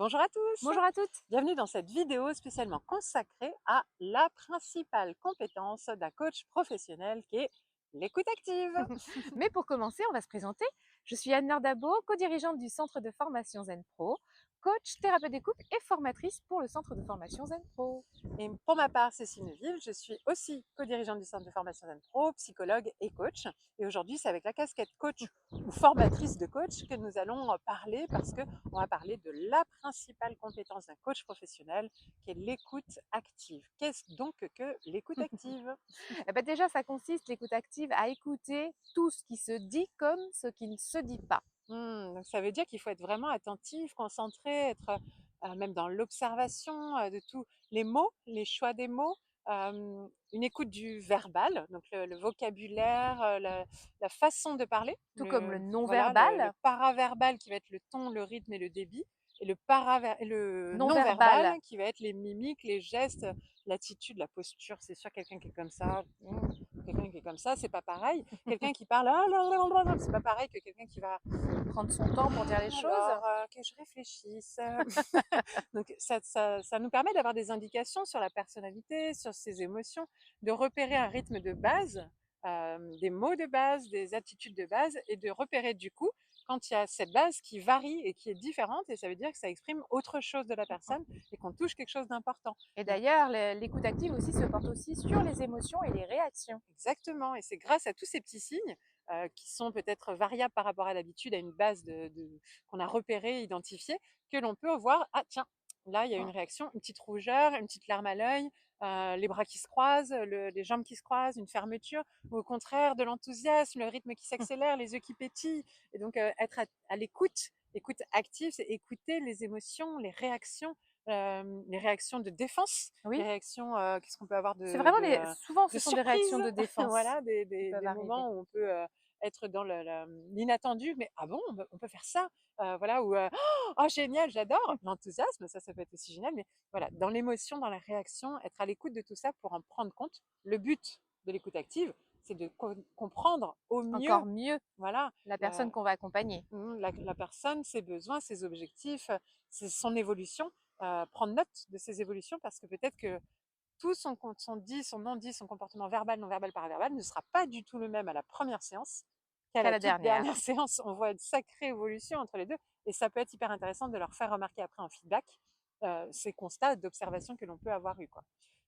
Bonjour à tous, Bonjour à toutes. bienvenue dans cette vidéo spécialement consacrée à la principale compétence d'un coach professionnel qui est l'écoute active. Mais pour commencer, on va se présenter. Je suis Anne-Laure Dabo, co-dirigeante du centre de formation Zen Pro, coach, thérapeute des couples et formatrice pour le centre de formation Zen Pro. Et pour ma part, Cécile Neuville, je suis aussi co-dirigeante du centre de formation Zen Pro, psychologue et coach. Et aujourd'hui, c'est avec la casquette coach ou formatrice de coach que nous allons parler parce qu'on va parler de la principale compétence d'un coach professionnel qui est l'écoute active. Qu'est-ce donc que l'écoute active? Eh ben déjà, ça consiste, l'écoute active, à écouter tout ce qui se dit comme ce qui ne se dit pas. Donc ça veut dire qu'il faut être vraiment attentif, concentré, être même dans l'observation de tous les mots, les choix des mots, une écoute du verbal, donc le vocabulaire, la façon de parler, Tout comme le voilà, le non-verbal. paraverbal qui va être le ton, le rythme et le débit, et le Non-verbal. non-verbal qui va être les mimiques, les gestes, l'attitude, la posture. C'est sûr, quelqu'un qui est comme ça, quelqu'un qui est comme ça, c'est pas pareil. Quelqu'un qui parle, c'est pas pareil que quelqu'un qui va Prendre son temps pour dire les choses. alors, que je réfléchisse. Donc, ça nous permet d'avoir des indications sur la personnalité, sur ses émotions, de repérer un rythme de base, des mots de base, des attitudes de base, et de repérer du coup quand il y a cette base qui varie et qui est différente, et ça veut dire que ça exprime autre chose de la personne et qu'on touche quelque chose d'important. Et Donc, d'ailleurs, l'écoute active aussi se porte aussi sur les émotions et les réactions. exactement, et c'est grâce à tous ces petits signes qui sont peut-être variables par rapport à l'habitude, à une base qu'on a repérée, identifiée, que l'on peut voir, ah tiens, là il y a une réaction, une petite rougeur, une petite larme à l'œil, les bras qui se croisent, les jambes qui se croisent, une fermeture, ou au contraire de l'enthousiasme, le rythme qui s'accélère, les yeux qui pétillent. Et donc être à l'écoute, écoute active, c'est écouter les émotions, les réactions de défense, les Oui, réactions, qu'est-ce qu'on peut avoir c'est vraiment souvent de ce sont des réactions surprise, de défense voilà, qui peuvent des arriver. moments où on peut être dans l'inattendu, mais ah bon, on peut faire ça, voilà, ou oh génial, j'adore, l'enthousiasme, ça peut être aussi génial, mais voilà, dans l'émotion, dans la réaction, être à l'écoute de tout ça pour en prendre compte. Le but de l'écoute active, c'est de comprendre au mieux, Encore mieux voilà, la personne qu'on va accompagner. la personne, ses besoins, ses objectifs, son évolution, prendre note de ses évolutions parce que peut-être que tout son dit, son non-dit, son comportement verbal, non-verbal, paraverbal ne sera pas du tout le même à la première séance qu'à Qu'à la la toute dernière. dernière séance. On voit une sacrée évolution entre les deux et ça peut être hyper intéressant de leur faire remarquer après en feedback ces constats d'observation que l'on peut avoir eu, quoi.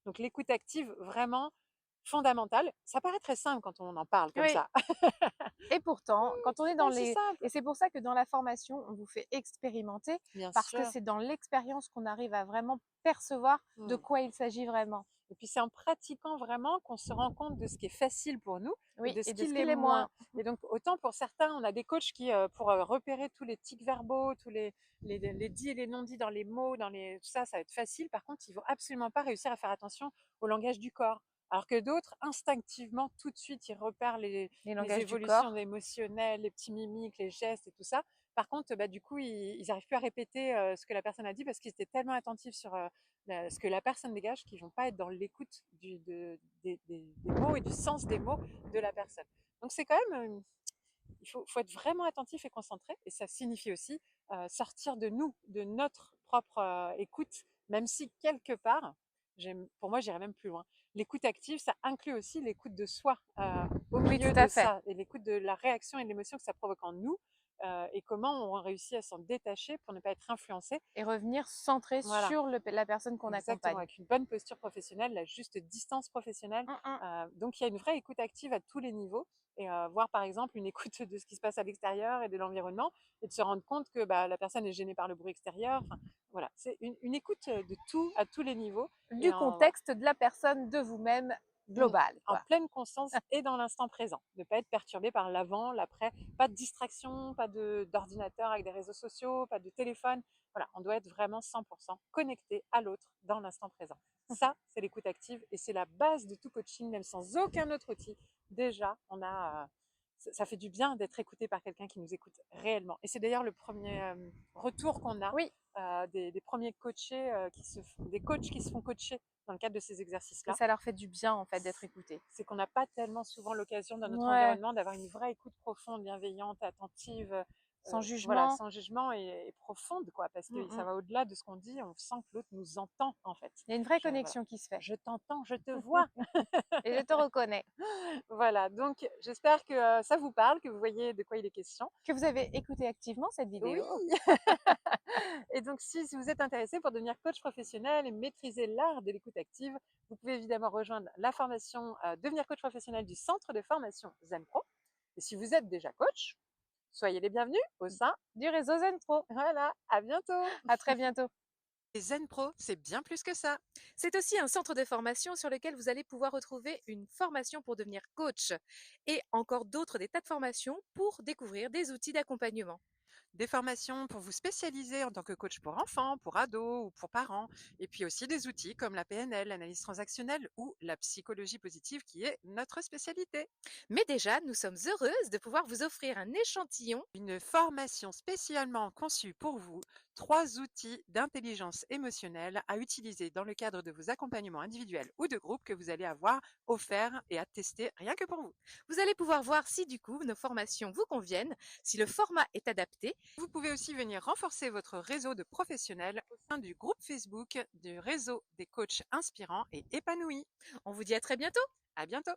Donc l'écoute active, vraiment fondamentale. Ça paraît très simple quand on en parle comme Oui. ça. Et pourtant, quand on est C'est dans pas si les simple. et c'est pour ça que dans la formation, on vous fait expérimenter Bien parce que sûr. c'est dans l'expérience qu'on arrive à vraiment percevoir de Mm. quoi il s'agit vraiment. Et puis c'est en pratiquant vraiment qu'on se rend compte de ce qui est facile pour nous et Oui, de ce et de qui ce l'est qu'il est moins. moins. Et donc autant pour certains, on a des coachs qui, pour repérer tous les tics verbaux, tous les dits et les non-dits dans les mots, tout ça, ça va être facile. Par contre, ils vont absolument pas réussir à faire attention au langage du corps. Alors que d'autres, instinctivement, tout de suite, ils repèrent Les les langages du évolutions corps. émotionnelles, les petits mimiques, les gestes et tout ça. Par contre, bah, du coup, ils n'arrivent plus à répéter ce que la personne a dit parce qu'ils étaient tellement attentifs sur ce que la personne dégage, qui vont pas être dans l'écoute des mots et du sens des mots de la personne. Donc c'est quand même, faut être vraiment attentif et concentré, et ça signifie aussi sortir de nous, de notre propre écoute, même si quelque part, pour moi j'irais même plus loin. L'écoute active, ça inclut aussi l'écoute de soi au Oui, tout milieu de à fait. ça, et l'écoute de la réaction et de l'émotion que ça provoque en nous, et comment on réussit à s'en détacher pour ne pas être influencé. Et revenir centré Voilà. sur la personne qu'on Exactement, accompagne. avec une bonne posture professionnelle, la juste distance professionnelle. Hum, hum. Donc il y a une vraie écoute active à tous les niveaux, et voir par exemple une écoute de ce qui se passe à l'extérieur et de l'environnement, et de se rendre compte que bah, la personne est gênée par le bruit extérieur. Enfin, voilà, c'est une écoute de tout à tous les niveaux, et Du voilà, contexte, de la personne, de vous-même, global, en quoi. pleine conscience et dans l'instant présent. Ne pas être perturbé par l'avant, l'après, pas de distraction, pas d'ordinateur avec des réseaux sociaux, pas de téléphone. Voilà, on doit être vraiment 100% connecté à l'autre dans l'instant présent. Ça, c'est l'écoute active, et c'est la base de tout coaching, même sans aucun autre outil. Déjà, ça fait du bien d'être écouté par quelqu'un qui nous écoute réellement. Et c'est d'ailleurs le premier retour qu'on a Oui, des premiers coachés, des coachs qui se font coacher dans le cadre de ces que exercices-là. ça leur fait du bien, en fait, d'être écouté. C'est qu'on n'a pas tellement souvent l'occasion dans notre Ouais. environnement d'avoir une vraie écoute profonde, bienveillante, attentive, Sans voilà, jugement. sans jugement et profonde, quoi, parce que ça Mm. va au-delà de ce qu'on dit, on sent que l'autre nous entend, en fait. Il y a une vraie Voilà, connexion qui se fait. je t'entends, je te vois. Et je te reconnais. Voilà, donc j'espère que ça vous parle, que vous voyez de quoi il est question. Que vous avez écouté activement cette Oui. vidéo. Et donc, si vous êtes intéressé pour devenir coach professionnel et maîtriser l'art de l'écoute active, vous pouvez évidemment rejoindre la formation Devenir coach professionnel du centre de formation Zen Pro. Et si vous êtes déjà coach, soyez les bienvenus au sein. Du réseau Zen Pro. Voilà, à bientôt. À très bientôt. Et Zen Pro, c'est bien plus que ça. C'est aussi un centre de formation sur lequel vous allez pouvoir retrouver une formation pour devenir coach et encore d'autres des tas de formations pour découvrir des outils d'accompagnement. Des formations pour vous spécialiser en tant que coach pour enfants, pour ados ou pour parents, et puis aussi des outils comme la PNL, l'analyse transactionnelle ou la psychologie positive qui est notre spécialité. Mais déjà, nous sommes heureuses de pouvoir vous offrir un échantillon. Une formation spécialement conçue pour vous, 3 outils d'intelligence émotionnelle à utiliser dans le cadre de vos accompagnements individuels ou de groupe que vous allez avoir offerts et à tester rien que pour vous. Vous allez pouvoir voir si du coup nos formations vous conviennent, si le format est adapté. Vous pouvez aussi venir renforcer votre réseau de professionnels au sein du groupe Facebook du réseau des coachs inspirants et épanouis. On vous dit à très bientôt. À bientôt!